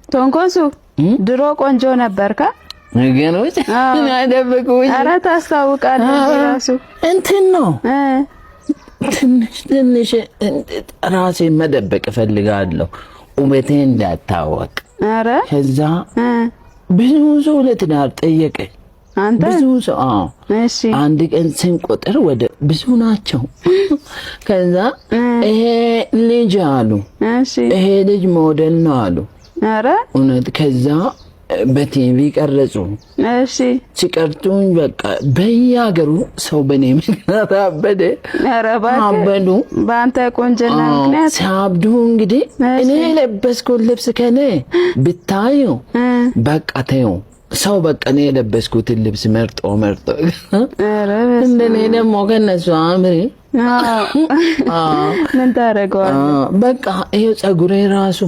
ቶንኮንሱ ድሮ ቆንጆ ነበርካ ነገሮች አደበቁኝ ኧረ ታስታውቃለህ ራሱ እንትን ነው ትንሽ ራሴ መደበቅ ፈልጋለሁ ውበቴ እንዳታወቅ ኧረ ከዛ ብዙ ሰው ለትዳር ጠየቀኝ አንተ ብዙ ሰው እሺ አንድ ቀን ስንቆጥር ወደ ብዙ ናቸው ከዛ ይሄ ልጅ አሉ እሺ ይሄ ልጅ ሞዴል ነው አሉ ኧረ እውነት ከዛ በቲቪ ቀረጹ እሺ ሲቀርጡኝ በቃ በያገሩ ሰው በኔ ምክንያት አበደ ኧረ ባከ ባንተ ቆንጆና ምክንያት ሳብዱ እንግዲህ እኔ ለበስኩት ልብስ ከኔ ብታዩ በቃ ተዩ ሰው በቃ እኔ ለበስኩት ልብስ መርጦ ኧረ እንደኔ ደግሞ ከነሱ አምሪ ምን ታረጋለህ በቃ ይሄ ጸጉሬ ራሱ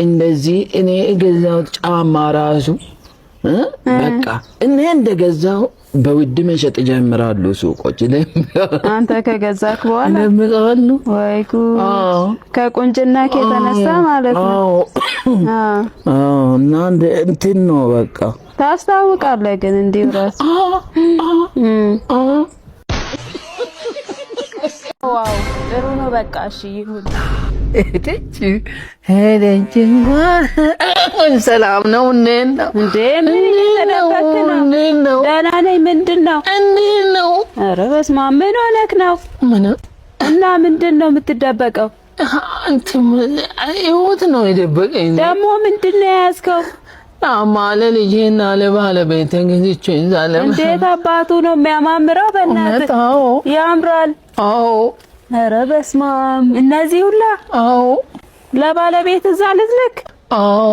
እንደዚህ እኔ ገዛው ጫማ ራሱ በቃ እኔ እንደገዛው በውድ መሸጥ ጀምራሉ ሱቆች ላይ አንተ ከገዛክ በኋላ ለምቃሉ ወይኩ ከቁንጅና ከተነሳ ማለት ነው እና እንትን ነው በቃ ታስታውቃለህ ግን እንዲው ራስ ዋው ጥሩ ነው በቃ እሺ ይሁን ሄደች ሰላም ነው እንዴ ምን ነው ደህና ነኝ ምንድነው ኧረ በስመ አብ ምን ሆነክ ነው እና ምንድነው የምትደበቀው ህይወት ነው የደበቀኝ ደግሞ ምንድነው ያዝከው አማለ ልጄና ለባለቤቴ ገዝቼ እንዛለም እንዴት አባቱ ነው የሚያማምረው በእናትህ ያምራል ኧረ በስመ አብ እነዚህ ሁላ ለባለቤት እዛ ልትልክ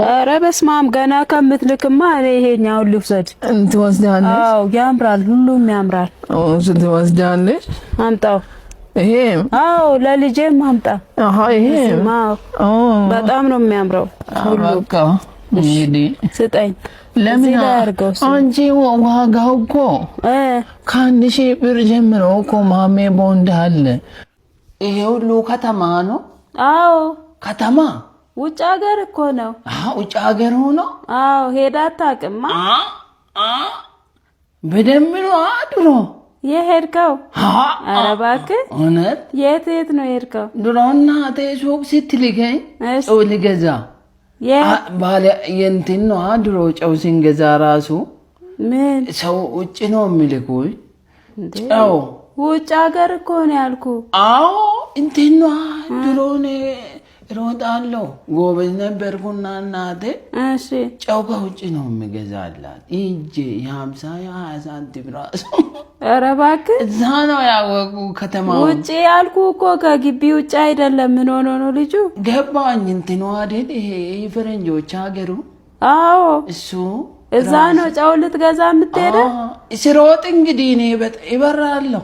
ኧረ በስመ አብ ገና ከምትልክማ እኔ ይሄኛውን ልውሰድ እንትወስዳለሽ ያምራል ሁሉም ያምራል ስትወስዳለሽ አምጣው ይሄ ለልጄም አምጣ ይሄ በጣም ነው የሚያምረው ሁሉ በቃ እንግዲህ ስጠኝ ለምን አንቺ ዋጋው እኮ ከአንድ ሺህ ብር ጀምሮ እኮ ማሜ ቦንድ አለ ይሄ ሁሉ ከተማ ነው ከተማ ውጭ ሀገር እኮ ነው ውጭ ሀገር ሆኖ ሄዳ አታውቅማ በደንብ ነው ድሮ የሄድከው ኧረ እባክህ እውነት የት ነው የሄድከው ድሮ እናቴ ሱቅ ስትልከኝ ጨው ልገዛ ባለ የእንትን ነው ድሮ ጨው ስንገዛ ራሱ ምን ሰው ውጭ ነው የሚልኩኝ ጨው ውጭ ሀገር እኮ ነው ያልኩህ እንትን ነው ድሮ እኔ እሮጣለሁ ጎበዝ ነበርኩና እናቴ እሺ ጨው ከውጭ ነው የምገዛላት እንጂ የ50 ሳንቲም ራሱ ኧረ እባክህ እዛ ነው ያወቁ ከተማ ውጭ ያልኩህ እኮ ከግቢ ውጭ አይደለም ምን ሆኖ ነው ልጁ ገባኝ እንትን ነው አይደል ይሄ ፈረንጆች ሀገሩ እሱ እዛ ነው ጨው ልትገዛ የምትሄደው ሲሮጥ እንግዲህ እኔ ይበራለሁ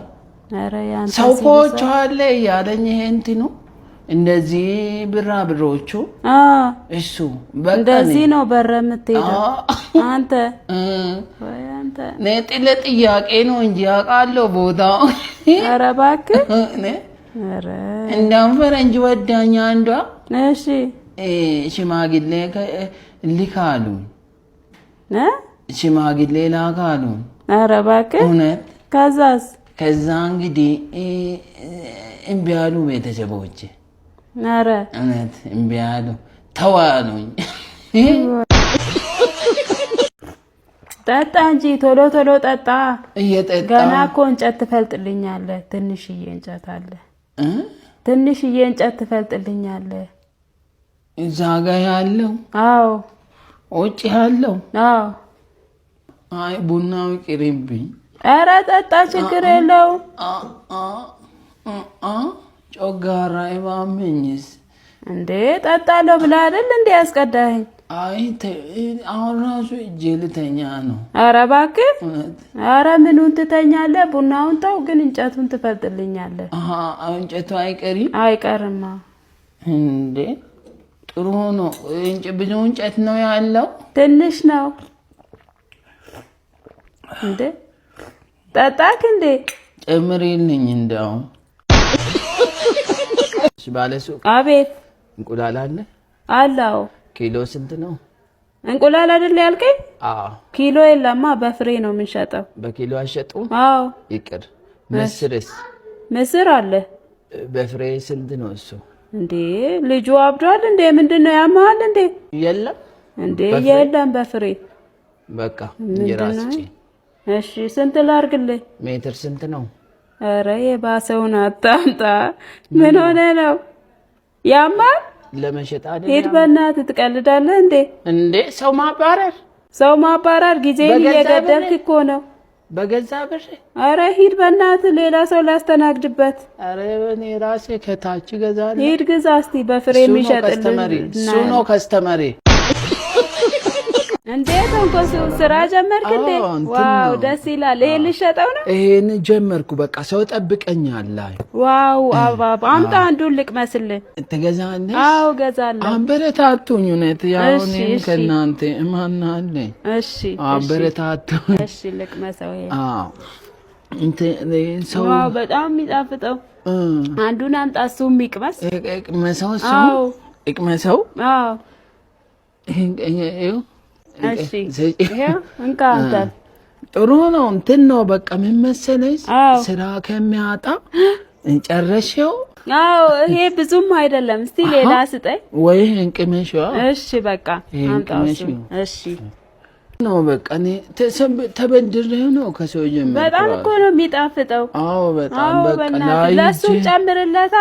ኧረ ያንተ ሰውኮች አለ ያለኝ ይሄ እንትኑ እንደዚህ ብራብሮቹ እሱ እንደዚህ ነው በረ የምትሄደው አንተ ነጥለ ጥያቄ ነው እንጂ አውቃለሁ ቦታው ኧረ እባክህ ኧረ እንደውም ፈረንጅ ወዳኛ አንዷ እሺ ሽማግሌ ልካሉ ሽማግሌ ላካሉ ኧረ እባክህ እውነት ከዛ እንግዲህ እምቢ አሉ ቤተሰቦቼ ኧረ እውነት እምቢ አሉ ተዋሉኝ ጠጣ እንጂ ቶሎ ጠጣ እየጠጣ ገና እኮ እንጨት ትፈልጥልኛለህ ትንሽዬ እንጨት አለ ትንሽዬ እንጨት ትፈልጥልኛለህ እዛ ጋ ያለው ውጭ ያለው አይ ቡናው ይቅርብኝ ኧረ ጠጣ ችግር የለውም ጮጋራ ይባመኝስ እንዴ ጠጣለሁ ብለህ አይደል እንዴ ያስቀዳኸኝ አይ አሁን ራሱ እጄ ልተኛ ነው ኧረ እባክህ ኧረ ምኑን ትተኛለህ ቡናውን ተው ግን እንጨቱን ትፈልጥልኛለህ እንጨቱ አይቀርማ እንዴ ጥሩ ነው ብዙ እንጨት ነው ያለው ትንሽ ነው እንዴ ጠጣክ እንዴ ጨምሪልኝ እንደው ባለሱቅ አቤት እንቁላል አለ አላው ኪሎ ስንት ነው እንቁላል አይደል ያልከኝ? አዎ። ኪሎ የለማ በፍሬ ነው የምንሸጠው። በኪሎ አሸጡ? አዎ። ይቅር። ምስርስ? ምስር አለ። በፍሬ ስንት ነው እሱ? እንዴ ልጁ አብዷል እንዴ? ምንድነው ያማል እንዴ? የለም እንዴ የለም በፍሬ። በቃ እንጀራስጪ። እሺ ስንት ላርግልህ? ሜትር ስንት ነው? ኧረ የባሰውን አታምጣ። ምን ሆነ ነው ያማል? ለመሸጥ አይደል? ሂድ በእናትህ ትቀልዳለህ እንዴ? እንዴ ሰው ማባረር ጊዜ እየገደልክ እኮ ነው። በገዛ ብር? ኧረ ሂድ በእናትህ ሌላ ሰው ላስተናግድበት። ኧረ እኔ ራሴ ከታች ገዛለሁ። ሂድ ግዛ እስቲ በፍሬ የሚሸጥልህ። እሱ ነው ከስተመሪ። እንዴት እንኳን ስራ ጀመርክ እንዴ? ዋው ደስ ይላል። ይሄን ልሸጠው ነው? ይሄን ጀመርኩ። በቃ ሰው ጠብቀኛል። ዋው አባባ አምጣ አንዱን ልቅመስልህ። ትገዛለህ? አዎ ገዛለሁ። አበረታቱኝ። እውነት ያው እኔም ከእናንተ ማን አለ? እሺ አበረታቱኝ። እሺ ልቅመሰው። ይሄ አዎ ሰው ዋው በጣም የሚጣፍጠው አንዱን አምጣ። እሱም ይቅመስ። ይቅመሰው። አዎ ይቅመሰው። አዎ እሺ ይሄው እንካ አንተ። ጥሩ ነው። እንትን ነው በቃ ምን መሰለሽ ስራ ከሚያጣ ጨረሽው? አዎ ይሄ ብዙም አይደለም። እስቲ ሌላ ስጠኝ ወይ እንቅመሽው። እሺ በቃ አምጣው። እሺ ነው በቃ እኔ ተበድሬው ነው ከሰው ጀምሮ። በጣም እኮ ነው የሚጣፍጠው። አዎ በጣም በቃ ለሱ ጨምርለታ።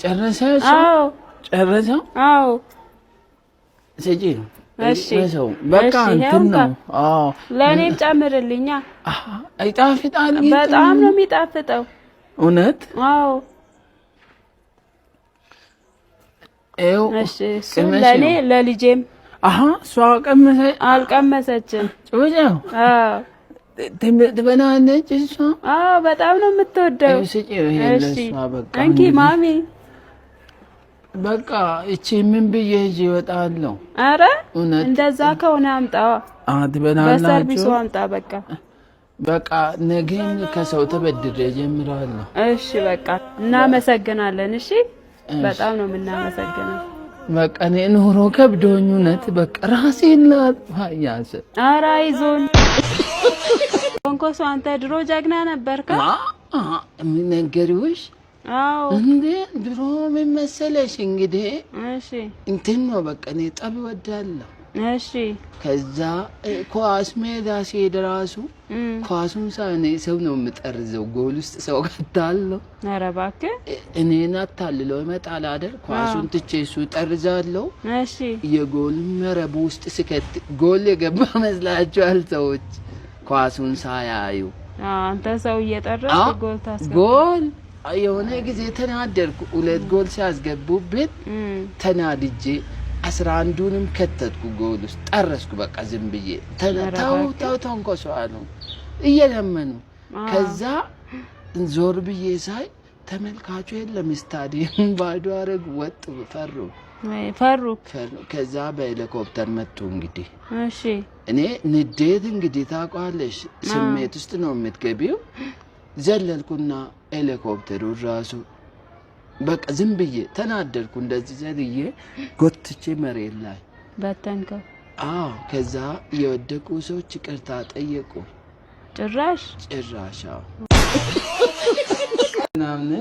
ጨረሰሽ? አዎ ጨረሰው። አዎ ሰጂ እሺ በቃ እንትን ነው። አዎ ለኔም ጨምርልኛ። አይጣፍጣል? በጣም ነው የሚጣፍጠው። እውነት? አዎ እሺ ለኔ ለልጄም። እሷ ቀመሰች? አልቀመሰችም። ጭውጭው? አዎ ትበላለች እሷ? አዎ በጣም ነው የምትወደው። እሺ በቃ እንኪ ማሚ በቃ እቺ ምን ብዬ እጂ እወጣለሁ? አረ እንደዛ ከሆነ አምጣዋ። ትበላላችሁ? በሰርቪሱ አምጣ በቃ። በቃ ነገም ከሰው ተበድሬ ጀምራለሁ። እሺ በቃ እናመሰግናለን። እሺ በጣም ነው የምናመሰግነው። በቃ እኔ ኑሮ ከብዶኝ እውነት በቃ ራሴን ላጥፋ ያዘ። ኧረ አይዞን ኮንኮሶ አንተ ድሮ ጀግና ነበርካ። ምን ነገርሽ? አዎ እንዴ ድሮ ምን መሰለሽ እንግዲህ እሺ እንትን ነው በቃ እኔ ጠብ ወዳለሁ። እሺ ከዛ ኳስ ሜዳ ሲሄድ ራሱ ኳሱን ሳኔ ሰው ነው የምጠርዘው። ጎል ውስጥ ሰው ገታለሁ። ኧረ እባክህ እኔን አታልለው ይመጣል አይደል? ኳሱን ትቼ እሱ ጠርዛለሁ። እሺ የጎል መረብ ውስጥ ስከት ጎል የገባ መስላችኋል ሰዎች ኳሱን ሳያዩ? አንተ ሰው እየጠረዝክ ጎል ታስገባ። ጎል የሆነ ጊዜ ተናደርኩ። 2 ጎል ሲያስገቡብን ተናድጄ 11ዱንም ከተትኩ ጎል ውስጥ ጠረስኩ። በቃ ዝም ብዬ ተው ተንኮሰዋሉ እየለመኑ። ከዛ ዞር ብዬ ሳይ ተመልካቹ የለም፣ ስታዲየም ባዶ አረግ ወጡ። ፈሩ። ከዛ በሄሊኮፕተር መጡ። እንግዲህ እሺ እኔ ንዴት እንግዲህ ታውቃለሽ ስሜት ውስጥ ነው የምትገቢው። ዘለልኩና ሄሊኮፕተሩ ራሱ በቃ ዝም ብዬ ተናደርኩ። እንደዚህ ዘልዬ ጎትቼ መሬት ላይ በተንከው። አዎ ከዛ የወደቁ ሰዎች ይቅርታ ጠየቁ። ጭራሽ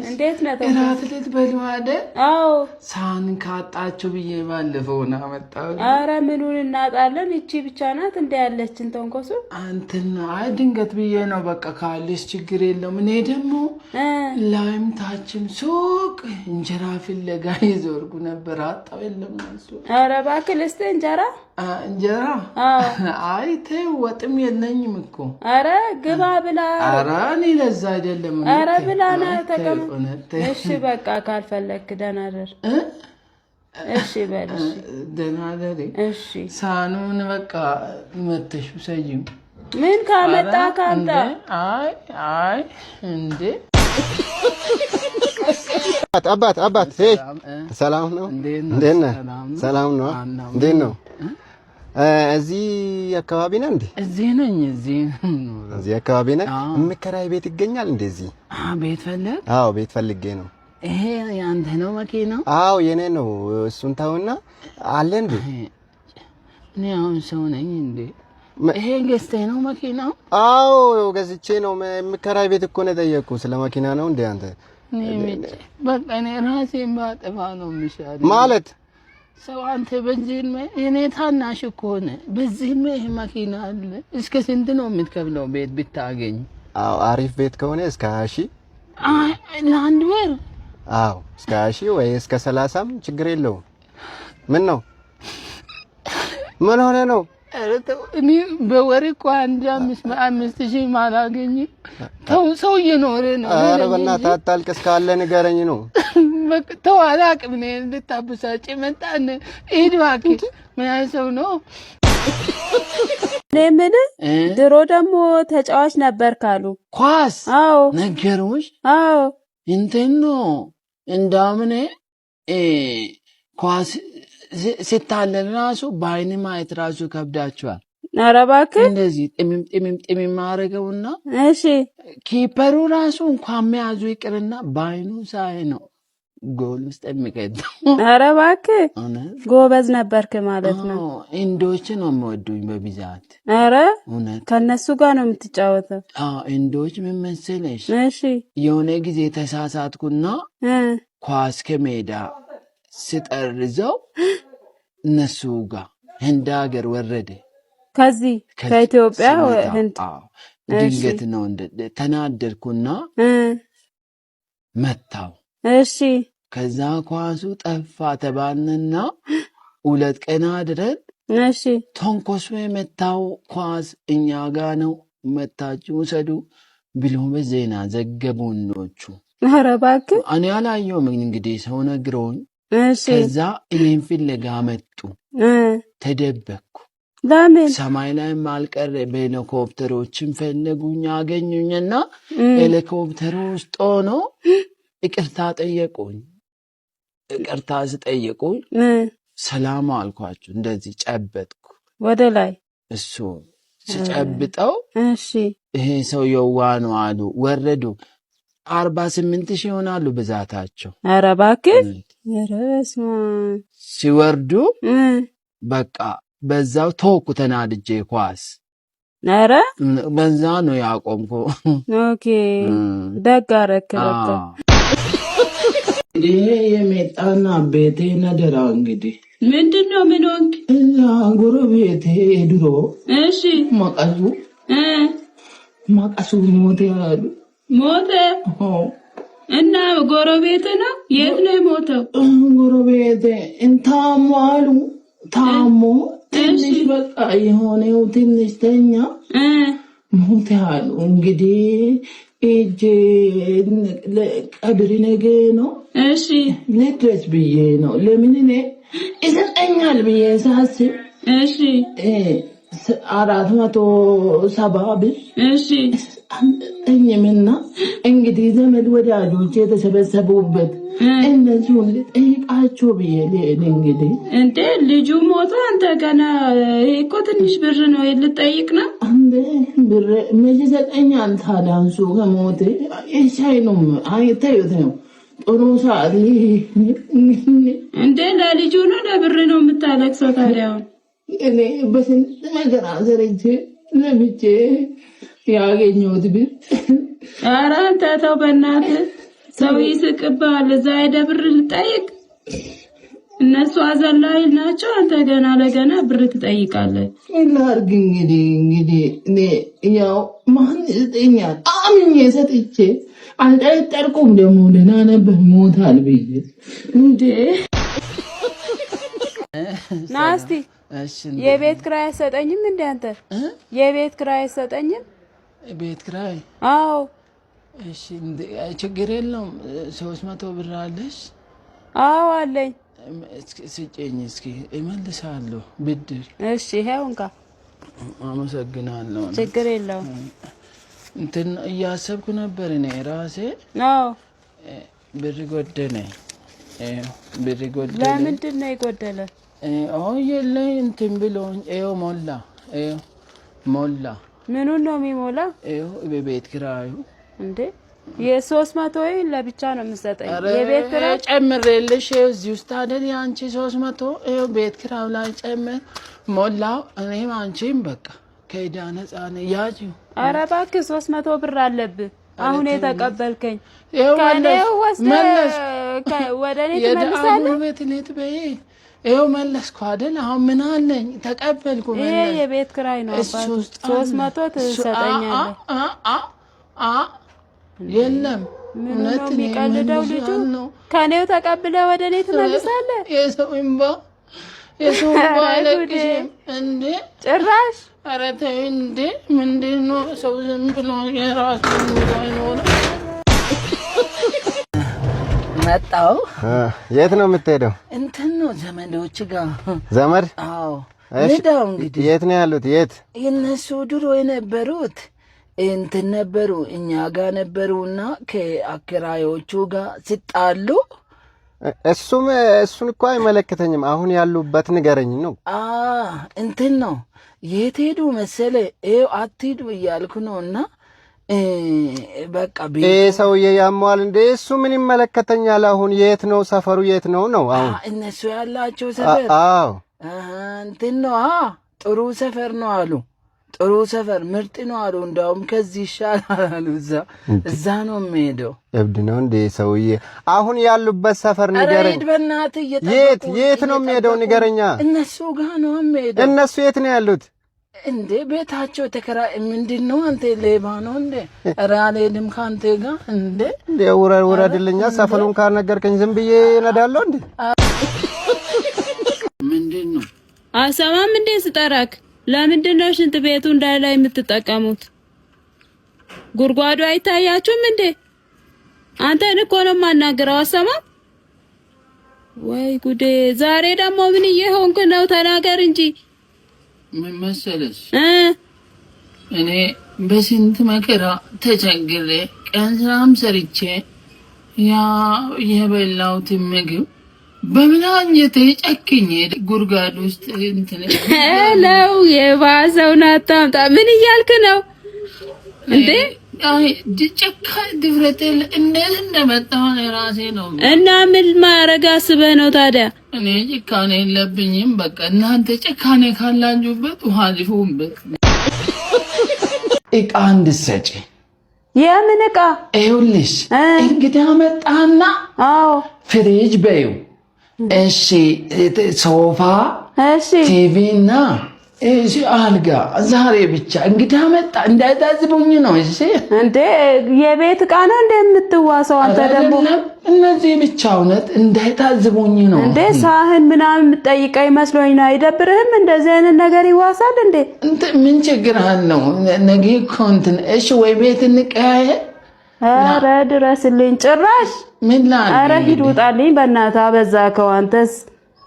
እንዴት ነው እራት ልትበሉ አይደል? አዎ ሳህን ካጣችሁ ብዬ ባለፈውን አመጣሁ። ኧረ ምኑን እናጣለን? እቺ ብቻ ናት እንደ ያለችን ተንኮሱ። አንተና አይ ድንገት ብዬ ነው በቃ ካለሽ ችግር የለውም። እኔ ደግሞ ላይም ታችም ሱቅ እንጀራ ፍለጋ ይዞርኩ ነበር። አጣው የለም እሱ። ኧረ እባክህ ልስጥ እንጀራ አይ ተው ወጥም የለኝም እኮ። ኧረ ግባ ብላ። ኧረ እኔ ለዛ አይደለም። ኧረ ብላ ና ተቀመጥ። እሺ በቃ ካልፈለክ ደህና ደር። እሺ በል እሺ ደህና ደር። እሺ ሳኑን በቃ መተሽ ሰይም ምን ካመጣ ካምጣ። አይ እንዴ አባት ሰላም ነው? እንዴት ነህ? ሰላም ነው? እንዴት ነው? እዚህ አካባቢ ነህ እንዴ? እዚህ ነኝ። እዚህ አካባቢ ነህ? የምከራይ ቤት ይገኛል እንዴ እዚህ? ቤት ፈለግ? አዎ ቤት ፈልጌ ነው። ይሄ ያንተ ነው መኪናው? አዎ የኔ ነው። እሱን ተውና አለ እንዴ? እኔ አሁን ሰው ነኝ እንዴ? ይሄ ገዝተህ ነው መኪናው? አዎ ገዝቼ ነው። የምከራይ ቤት እኮ ነው የጠየቅኩህ። ስለ መኪና ነው እንዴ አንተ? በቃ እኔ ራሴን ባጠፋ ነው የሚሻለው። ማለት ሰው አንተ በዚህ እኔ ታናሽ እኮ ነህ። በዚህ መኪና አለ። እስከ ስንት ነው የምትከፍለው ቤት ብታገኝ? አዎ አሪፍ ቤት ከሆነ እስከ 20,000 ለአንድ ወር። አዎ እስከ 20,000 ወይ እስከ 30ም ችግር የለውም። ምን ነው ምን ሆነ ነው? እኔ በወር እኮ 5,000 ማላገኝ ሰው እየኖረ ነው። ኧረ በእናትህ አታልቅስ፣ ካለ ንገረኝ ነው። በቃ ተው አላውቅም። እኔ እንድታበሳጭ መጣን። ሂድ እባክህ። ምን አይነት ሰው ነው? እኔ የምልህ ድሮ ደግሞ ተጫዋች ነበር ካሉ ኳስ? አዎ ነገሩሽ? አዎ እንትን ነው እንዳምን ኳስ ሲታለል ራሱ በአይን ማየት ራሱ ከብዳቸዋል። ኧረ እባክህ እንደዚህ ጥሚም ማረገውና እሺ ኪፐሩ ራሱ እንኳን መያዙ ይቅርና በአይኑ ሳይ ነው ጎል ውስጥ የሚቀደው። ኧረ እባክህ ጎበዝ ነበርክ ማለት ነው። እንዶች ነው የሚወዱኝ በብዛት። ኧረ ከነሱ ጋር ነው የምትጫወተው? አዎ እንዶች ምን መሰለሽ፣ እሺ የሆነ ጊዜ ተሳሳትኩና ኳስ ከሜዳ ስጠርዘው እነሱ ጋር ህንድ ሀገር ወረደ። ከዚህ ከኢትዮጵያ ህንድ። ድንገት ነው ተናደድኩና መታው። እሺ ከዛ ኳሱ ጠፋ ተባልንና 2 ቀን አድረን እሺ ተንኮሱ የመታው ኳስ እኛ ጋር ነው መታችሁ ውሰዱ ብሎ በዜና ዘገቡኖቹ። ኧረ እባክህ እኔ አላየሁም እንግዲህ ሰው ነግሮኝ። እሺ ከዛ እኔን ፍለጋ መጡ። ተደበቅኩ። ለምን? ሰማይ ላይ ማልቀረ በሄሊኮፕተሮችን ፈለጉኝ፣ አገኙኝና ሄሊኮፕተሩ ውስጥ ሆኖ ይቅርታ ጠየቁኝ። ይቅርታ ስጠይቁኝ ሰላም አልኳቸው። እንደዚህ ጨበጥኩ ወደ ላይ። እሱ ሲጨብጠው እሺ ይሄ ሰው የዋ ነው አሉ። ወረዱ። 48,000 ይሆናሉ ብዛታቸው። ኧረ እባክህ። ኧረ በስመ አብ። ሲወርዱ በቃ በዛው ተወኩ ተናድጄ ኳስ። ኧረ በዛ ነው ያቆምኩ። ኦኬ ደግ አደረክ። በቃ ይሄ የመጣና ቤቴ ነደራ እንግዲህ ምንድነው? ምን ሆንክ? እና ጎረቤቴ ድሮ እሺ ማቀሱ ሞተ ያሉ። ሞተ? እና ጎረቤት ነው? የት ነው የሞተው? ጎረቤቴ እንታሞ አሉ። ታሞ ትንሽ በቃ የሆነው ትንሽ ተኛ ሞተ ያሉ። እንግዲህ እጄ ቀብር ነገ ነው። እሺ ለድረስ ብዬ ነው። ለምን እኔ ይሰጠኛል ብዬ ሳስብ እሺ 470 ብር እሺ አንተኝምና እንግዲህ ዘመድ ወዳጆች የተሰበሰቡበት እነዚሁን ልጠይቃቸው ብዬ ልሄድ። እንግዲህ እንዴ ልጁ ሞተ፣ አንተ ገና እኮ ትንሽ ብር ነው ልጠይቅ ነው እንዴ? ብር መቼ ይሰጠኛል ታዲያ? እሱ ከሞተ አይሻይኑም? አይታዩት ነው ጥሩ ሰዓት እንዴ? ለልጁ ነው ለብር ነው የምታለቅሰው ታዲያ? እኔ በስንት ነገር አዘርቼ ለምቼ ያገኘሁት ብር። ኧረ አንተ ተው በእናትህ፣ ሰው ይስቅብሃል። እዛ ሄደህ ብር ልጠይቅ? እነሱ አዘን ላይ ናቸው፣ አንተ ገና ለገና ብር ትጠይቃለህ። ላድርግ እንግዲህ እኔ ያው ማን ይሰጠኛል? አምኜ ሰጥቼ አልጠረጠርኩም። ደግሞ ደህና ነበር ሞታል ብዬ እንዴ። ና እስቲ የቤት ኪራይ አይሰጠኝም እንዴ አንተ? የቤት ኪራይ አይሰጠኝም? ቤት ኪራይ? አዎ። እሺ ችግር የለውም። 300 ብር አለሽ? አዎ አለኝ። ስጪኝ እስኪ እመልሳለሁ ብድር። እሺ ይሄው እንካ። አመሰግናለሁ። ችግር የለውም። እንትን እያሰብኩ ነበር እኔ ራሴ። አዎ ብር ጎደለኝ። ብር ጎደለኝ። ለምንድን ነው የጎደለ? የለኝ እንትን ብሎኝ ሞላ። ምኑን ነው የሚሞላ? በቤት ኪራዩ። እንዴ የ300 ለብቻ ነው የምሰጠኝ? የቤት ኪራይ ጨምሬልሽ እዚህ ውስጥ አይደል ያንቺ 300? ቤት ኪራዩ ላይ ጨምር ሞላው እኔም አንቺም በቃ ከዕዳ ነፃ ነን ያጂው። ኧረ እባክህ 300 ብር አለብህ አሁን የተቀበልከኝ ከኔው መለስ ወደ እኔ ትመልሳለህ ቤት በይ ይኸው መለስኩ አይደል አሁን ምን አለኝ ተቀበልኩ መለስ ይሄ የቤት ኪራይ ነው አባቱ 300 ትሰጠኛለህ የለም ምን ነው የሚቀልደው ልጁ ከኔው ተቀብለ ወደ እኔ ትመልሳለህ የሰው እንባ አለቅሽም እንዴ ጭራሽ ኧረ ተይ እንዴ ምንድነው ሰው ዝም ብሎ የራሱን ኑሮ አይኖርም መጣው የት ነው የምትሄደው እንትን ነው ዘመዶች ጋር ዘመድ አዎ ሄዳው እንግዲህ የት ነው ያሉት የት የነሱ ድሮ የነበሩት እንትን ነበሩ እኛ ጋር ነበሩና ከአከራዮቹ ጋር ሲጣሉ እሱን እኮ አይመለከተኝም አሁን ያሉበት ንገረኝ ነው እንትን ነው የት ሄዱ መሰለ ይኸው አትሂዱ እያልኩ ነውና በቃ ሰውዬ ያሟል እንዴ እሱ ምን ይመለከተኛል አሁን የት ነው ሰፈሩ የት ነው አሁን እነሱ ያላቸው ሰፈር አዎ እንትን ነው ጥሩ ሰፈር ነው አሉ ጥሩ ሰፈር ምርጥ ነው አሉ እንዳውም ከዚህ ይሻላል አሉ እዛ ነው የሚሄደው እብድ ነው እንዴ ሰውዬ አሁን ያሉበት ሰፈር ንገረኝ የት ነው የሚሄደው ንገረኛ እነሱ ጋር ነው የሚሄደው እነሱ የት ነው ያሉት እንዴ ቤታቸው ተከራይ ምንድነው አንተ ሌባ ነው እንዴ ራሌልም ካንተ ጋር እንዴ ውረድልኛ ሰፈሩን ካልነገርከኝ ዝም ብዬ እነዳለሁ እንዴ ምንድነው አሰማም እንዴ ስጠራክ ለምንድነው ሽንት ቤቱ እንዳለ የምትጠቀሙት ጉርጓዱ አይታያችሁም እንዴ አንተን እኮ ነው የማናግረው አሰማም ወይ ጉዴ ዛሬ ደግሞ ምን እየሆንክ ነው ተናገር እንጂ ምን መሰለሽ እኔ በስንት መከራ ተቸግሬ ቀን ስራም ሰርቼ ያ የበላሁት ምግብ በምላኝቴ ጨክኜ ጉርጓድ ውስጥ እንትን ነው የባሰውን አታምጣ ምን እያልክ ነው እንዴ አይ ጭካ ድፍረቴ እንዴት እንደመጣሁ ራሴ ነው እና ምን ማረግ አስበህ ነው ታዲያ እኔ ጭካኔ የለብኝም በቃ እናንተ ጭካኔ ካላችሁበት ውሃ ሊፉበት እቃ እንድትሰጪ የምን እቃ ይኸውልሽ እንግዳ መጣና አዎ ፍሪጅ በዩ እሺ ሶፋ እሺ ቲቪና እሺ አልጋ ዛሬ ብቻ እንግዳ መጣ እንዳይታዝቡኝ ነው እሺ እንዴ የቤት እቃ ነው እንደምትዋሰው አንተ ደግሞ እነዚህ ብቻ እውነት እንዳይታዝቡኝ ነው እንዴ ሳህን ምናምን የምትጠይቀኝ መስሎኝ ነው አይደብርህም እንደዚህ አይነት ነገር ይዋሳል እንዴ ምን ችግር አለው ነገ ኮንትን እሺ ወይ ቤት እንቀያየ ኧረ ድረስልኝ ጭራሽ ምን ላል ኧረ ሂድ ውጣልኝ በእናትህ አበዛከው አንተስ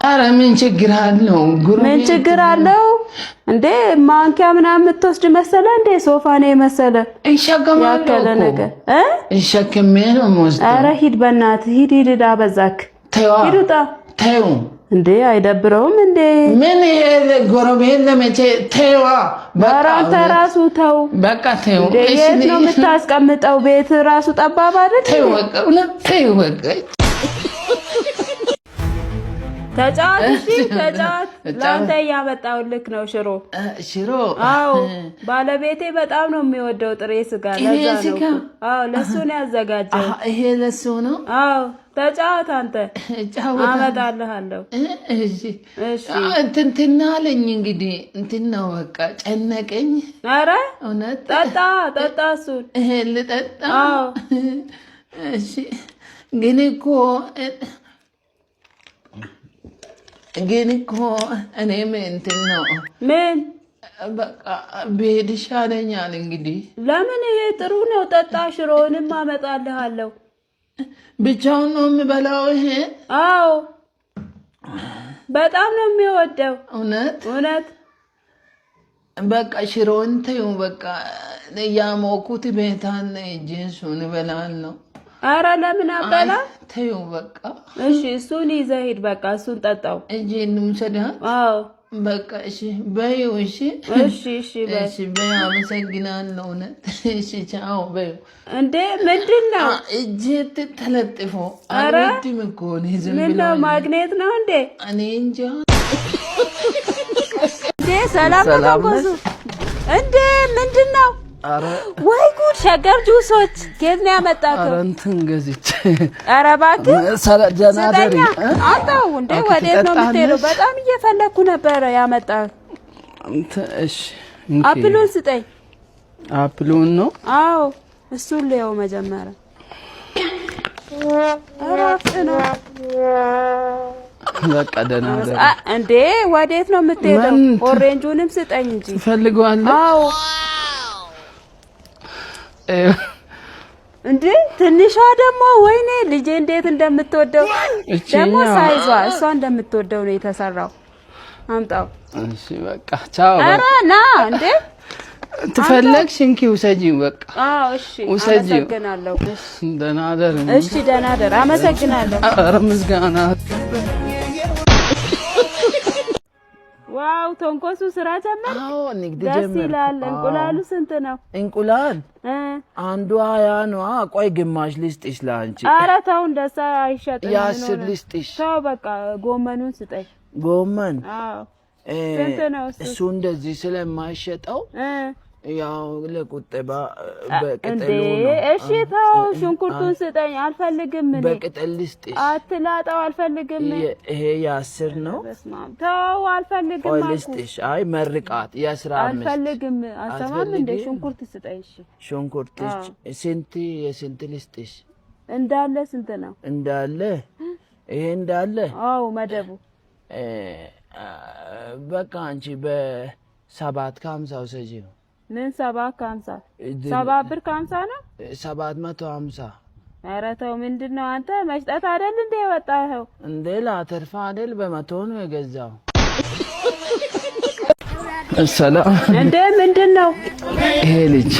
ኧረ ምን ችግር አለው ምን ችግር አለው እንዴ ማንኪያ ምናምን የምትወስድ መሰለ እንዴ ሶፋ ነው መሰለ ያከለ ነገር እሸክሜ ነው የምወስደው ኧረ ሂድ በእናትህ ሂድ አበዛክ ሂድ ውጣ ተይው እንዴ አይደብረውም እንዴ ምን ይሄ ጎረቤት ለመቼ ተይዋ በቃ ተራሱ ተው በቃ ተይው የት ነው የምታስቀምጠው ቤት ራሱ ጠባብ አይደል ተይው በቃ ተይው በቃ ተጫዋት ላንተ ያመጣውልክ ነው ሽሮ አዎ ባለቤቴ በጣም ነው የሚወደው ጥሬ ስጋ ለዛ ነው አዎ ለሱ ነው ያዘጋጀው ይሄ ለሱ ነው አዎ ተጫዋት አንተ አመጣልሃለሁ እሺ እንትን አለኝ እንግዲህ እንትን ነው በቃ ጨነቀኝ ኧረ እውነት ጠጣ እሱን ልጠጣ አዎ እሺ ግን እኮ እኔም እንትን ነው ምን በቃ ብሄድ ይሻለኛል እንግዲህ ለምን ይሄ ጥሩ ነው ጠጣ ሽሮንም አመጣልሃለሁ ብቻውን ነው የምበላው ይሄ አዎ በጣም ነው የሚወደው እውነት በቃ ሽሮን ተይው በቃ ያሞኩት ቤታን እሱን እበላለሁ ኧረ ለምን አበላ ተይው በቃ እሺ እሱን ይዘህ ሂድ በቃ እሱን ጠጣው እንጂ እንውሰዳ አዎ በቃ እሺ በይው እሺ በይ አመሰግናለሁ እሺ ቻው በይው እንዴ ምንድነው እጄ ተለጥፎ አልወድም እኮ ነው ዝም ብሎ ማግኔት ነው እንዴ እኔ እንጃ ሰላም ነው ተንኮሱ? እንዴ ምንድነው? አረ ወይ ጉድ! ሸገር ጁሶች ከየት ነው ያመጣከው? አረ እንትን ገዝቼ። አረ እባክህ ሰላዳናደሪ አንተው እንዴ ወዴት ነው የምትሄደው? በጣም እየፈለኩ ነበር ያመጣው። እሺ አፕሉን ስጠኝ። አፕሉን ነው? አዎ እሱን ሊያው መጀመሪያ አራፍና በቃ ደህና ደህና። እንዴ ወዴት ነው የምትሄደው? ኦሬንጁንም ስጠኝ እንጂ ትፈልገዋለህ? አዎ እንዴ ትንሿ ደግሞ ወይኔ ልጄ እንዴት እንደምትወደው ደግሞ ሳይዟ እሷ እንደምትወደው ነው የተሰራው። አምጣው። እሺ በቃ ቻው። ኧረ ና እንዴ ትፈልግሽ እንኪ ውሰጂው በቃ። አዎ እሺ አመሰግናለሁ። ደህና ደር። እሺ ደህና ደር። አመሰግናለሁ። ኧረ ምስጋና። ዋው ተንኮሱ ስራ ጀመረ? አዎ ንግድ ደስ ጀመረ። ይላል። እንቁላሉ ስንት ነው? እንቁላል አንዱ 20 ነው። ቆይ ግማሽ ልስጥሽ ለአንቺ። ኧረ ተው እንደዛ አይሸጥም። የ10 ልስጥሽ። ተው በቃ ጎመኑን ስጠኝ። ጎመን? አዎ ስንት ነው እሱ? እንደዚህ ስለማይሸጠው ያው ለቁጠባ በቅጠሉ ነው። እሺ ተው ሽንኩርቱን ስጠኝ። አልፈልግም። እኔ በቅጠል ልስጥሽ። አትላጣው። አልፈልግም። ይሄ የ10 ነው። በስማም ተው አልፈልግም። ቆይ ልስጥሽ። አይ መርቃት የ15 አልፈልግም። አሰማም እንደ ሽንኩርት ስጠኝ። እሺ ሽንኩርት ስንት? የስንት ልስጥሽ? እንዳለ ስንት ነው? እንዳለ ይሄ እንዳለ? አዎ መደቡ በቃ አንቺ በ7.50 ውሰጂ ነው። ምን 7.50? 7 ብር ከ50 ነው? 750። ኧረ ተው ምንድነው አንተ መሽጠት አይደል እንዴ የወጣኸው? እንዴ ላተርፋ አይደል? በ100 ነው የገዛው። ሰላም እንዴ ምንድነው? ይሄ ልጅ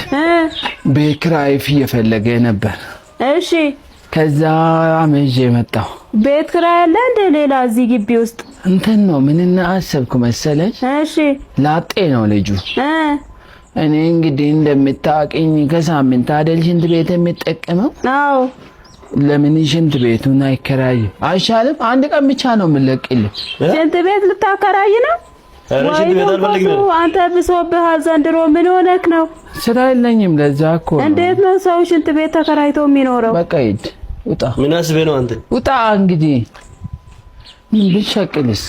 ቤት ኪራይ እየፈለገ ነበር። እሺ ከዛ አመዤ መጣሁ። ቤት ኪራይ አለ እንደ ሌላ እዚህ ግቢ ውስጥ? እንትን ነው ምን አሰብኩ መሰለሽ? እሺ ላጤ ነው ልጁ። እኔ እንግዲህ እንደምታውቂኝ ከሳምንት አይደል ሽንት ቤት የምጠቀመው? አዎ። ለምን ሽንት ቤቱን አይከራይም? አይሻልም? አንድ ቀን ብቻ ነው የምለቅልህ። ሽንት ቤት ልታከራይ ነው? ሽንት ቤት አልፈልግም። አንተ ብሶብሃል ዘንድሮ። ምን ሆነክ ነው? ስራ የለኝም ለዛ እኮ። እንዴት ነው ሰው ሽንት ቤት ተከራይቶ የሚኖረው? በቃ ሂድ ውጣ። ምን አስበህ ነው አንተ? ውጣ እንግዲህ ምን ብትሸቅልስ?